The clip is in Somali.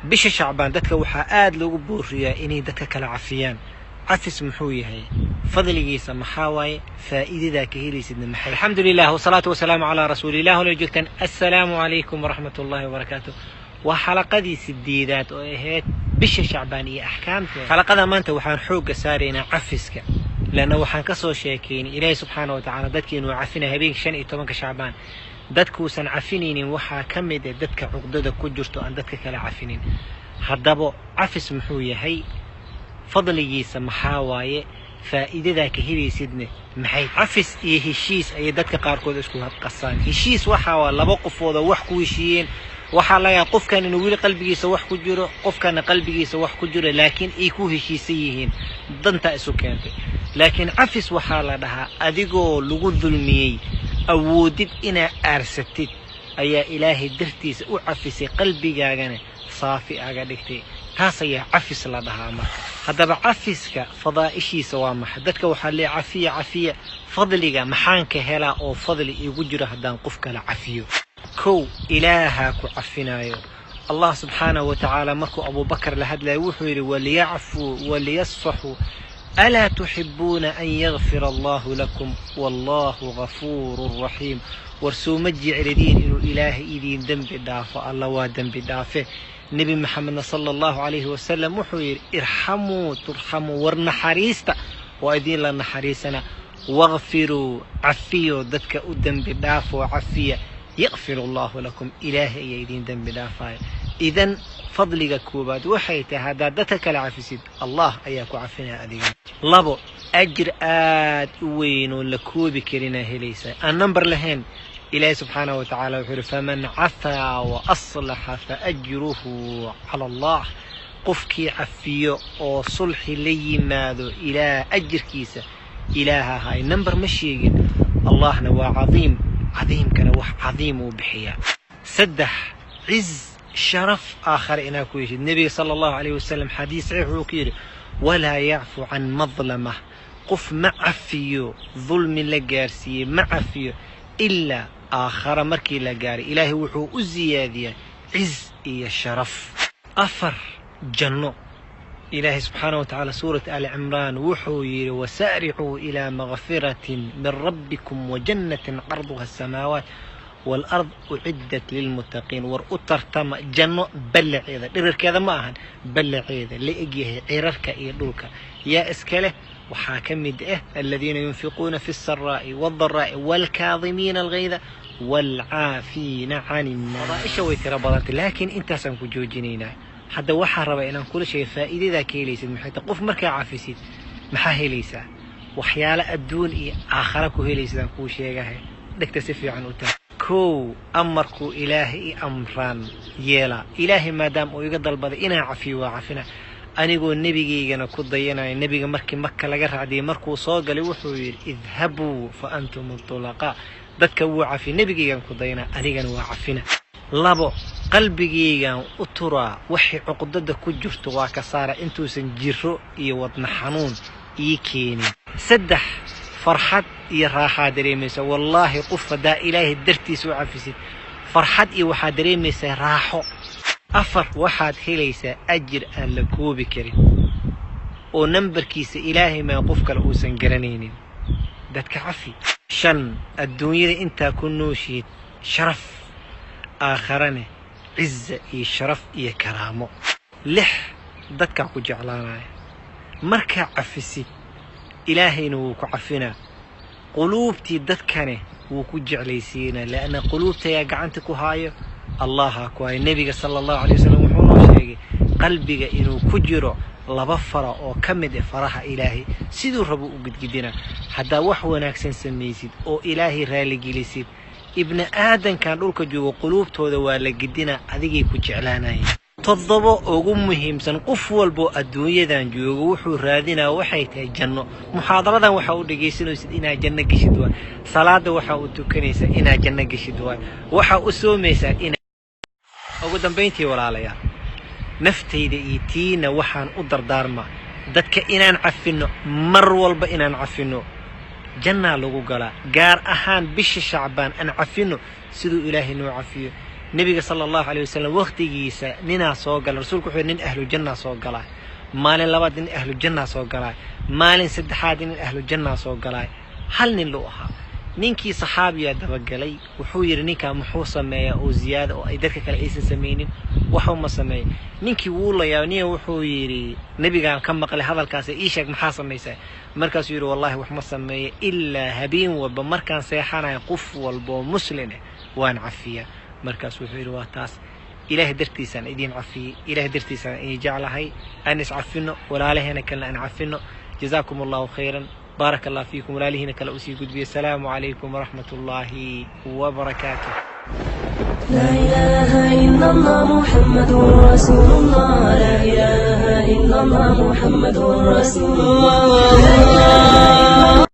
بش شعبان دتك وحا آد لوgu booriyaa inay dadka kala cafiyaan عفس muxuu yahay fadligiisa maxaa waaye faa'iidada ka helaysidna maxay alxamdulillaah wasalaatu wasalaamu calaa rasuulillaah wala joogtaan assalaamu calaykum waraxmatullaahi wabarakaatuh waa xalaqadii sideedaad oo ahayd bisha shacbaan iyo axkaamteeda xalaqada maanta waxaan xoogga saaraynaa cafiska lana waxaan ka soo sheekaynay ilaahay subxaanahu wa tacaala dadkii inuu cafinayo habeenkii 15 shacbaan dadkuusan cafinaynin waxaa ka mid ah dadka cuqdada ku jirto aan dadka kala cafinin haddaba cafis muxuu yahay fadligiisa maxaa waaye faa'iidada ka helaysidna maxay cafis iyo heshiis ay dadka qaarkood isku qasaan heshiis waxa waa laba qofood oo wax ku heshiiyeen waxa laga qofkan inuu wili qalbigiisa wax ku jiro qofkana qalbigiisa wax ku jiro laakiin ay ku heshiisan yihiin danta isu keentay laakiin cafis waxa la dhahaa adigoo lagu dulmiyay awoodid ina aarsatid ayaa ilaahay dartiisa u cafisay qalbigaagana saafi aga dhigtay taas ayaa cafis la dhahaa marka haddaba cafiska fadaa'ishiisa waa maxay dadka waxaa lee cafiya fadliga maxaan ka helaa oo fadli igu jiro haddaan qof kala cafiyo kow ilaaha ku cafinayo allah subxaanahu wa tacaala markuu abubakar la hadlayo wuxuu yidhi waliyacfuu waliyasfaxuu ألا تحبون أن يغفر الله لكم والله غفور رحيم ورسوم الجعلدين إنه إله إذين ذنب دافع الله وذنب دافع نبي محمد صلى الله عليه وسلم وحير ارحموا ترحموا ورنحريستا وإذين لنحريسنا واغفروا عفيوا ذاتك الذنب دافع وعفية يغفر الله لكم إله إذين ذنب دافع إذن فضلك كوباد وحيت هذا دتك العفسيد الله أياك عفنا أديك لابو أجر آد وين لكوب كرنا هليسا النمبر لهن إلهي سبحانه وتعالى وحر فمن عفا وأصلح فأجره على الله قفكي عفيو أو صلح لي ماذو إلى أجر كيسة إلها هاي النمبر مشي الله نوا عظيم كان وح عظيم وبحياة سدح عز شرف آخر إنا كويش النبي صلى الله عليه وسلم حديث صحيح وكير ولا يعفو عن مظلمة قف معفيو ظلم لقارسي معفيو إلا آخر مركي لقاري إلهي وحو الزيادية عز إيا الشرف أفر جنو إلهي سبحانه وتعالى سورة آل عمران وحو وسارعوا إلى مغفرة من ربكم وجنة عرضها السماوات والأرض أعدت للمتقين ورؤترتم جنة بلع إذا درر كذا ما هن بلع إذا لإجيه عرفك إيدوك يا إسكاله وحاكم ده الذين ينفقون في السراء والضراء والكاظمين الغيظ والعافين عن الناس إيش هو ترى لكن أنت سنكو جوجينينا حتى وحر بينهم كل شيء فائدة ذاك ليس محيط قف مركع عافسيد محاه ليس وحيال الدون آخرك هي ليس كل شيء جاه نكتسف عن أوتا كو أمركو إلهي أمران يلا إلهي ما دام ويقدر البض إنا عفي وعفنا أنا يقول النبي جينا كضينا النبي مركي مكة لجرها عدي مركو صاق لوحوي اذهبوا فأنتم الطلقاء ذكر وعفي النبي جينا كضينا أنا جينا وعفنا لابو قلبي جينا أطرا وحي عقدة كجرت وكسارة أنتو سنجرو يوضنا حنون يكيني سدح فرحت يراحة دريميسة والله قف دا إلهي الدرتي سوء عفسيد فرحت وحا دريميسة راحو أفر وحاد هليسة أجر أن لكوبي كريم ونمبر كيسة إلهي ما يقفك الأوسن قرنين داتك عفي شن الدنيا انت كنوشي شرف آخرنا عزة إيه شرف إيه كرامو لح داتك عكو جعلانا مركع عفسيد إلهي نوكو عفنا قلوبتي ددكنه وكو جعليسينا لأن قلوبتي يا قعنتكو هاي الله كواي النبي صلى الله عليه وسلم وحوله شيء قلبك إنو كجرو لبفر أو كمد فرح إلهي سيدو ربو قد قدنا حتى وحو ناكسن سميسيد أو إلهي رالي جليسيد ابن آدم كان لولك جو قلوبته دوالا قدنا هذيكي كو جعلانا تضبو ugu muhiimsan qof walbo adduunyadan joogo wuxuu raadinaa waxay tahay janno muhaadaradan waxa uu dhageysanaysid inaa janno gashid waa salaada waxa uu tukanaysaa inaa janno gashid waa waxa uu soomaysaa in ugu dambeyntii walaalayaal naftayda iyo tiina waxaan u dardaarmaa dadka inaan cafino mar walba inaan cafino janna lagu galaa gaar ahaan bisha shacbaan aan cafino sidoo ilaahay noo cafiyo nebiga sala allahu calayh wasalam waqtigiisa ninaa soo gala rasuulku wuxuu nin ahlu jannaa soo galaa maalin labaad nin ahlu jannaa soo galaa maalin saddexaad nin ahlu jannaa soo galaa hal nin luu ahaa ninkii saxaabiyaa dabagalay wuxuu yidhi ninkaa muxuu sameeyaa oo ziyaada oo ay dadka kale aysan samaynin waxuu ma sameeyay ninkii wuu la yaabay nin wuxuu yidhi nebigaan ka maqlay hadalkaas ii sheeg maxaa samaysaa markaasuu yidhi wallahi wax ma sameeyo ilaa habeen walba markaan seexanayo qof walba oo muslim ah waan cafiyaa markaasuu wuxuu yidhi waa taas ilaahay dartiisaan idiin cafiyey ilaahay dartiisaan idin jeclahay aan iscafino walaalaheena kalena aan cafino jazaakum allahu khayran بارك الله فيكم ولا لهنا كلا أسي قد بي السلام عليكم ورحمة الله وبركاته. لا إله إلا الله محمد رسول الله لا إله إلا الله محمد رسول الله.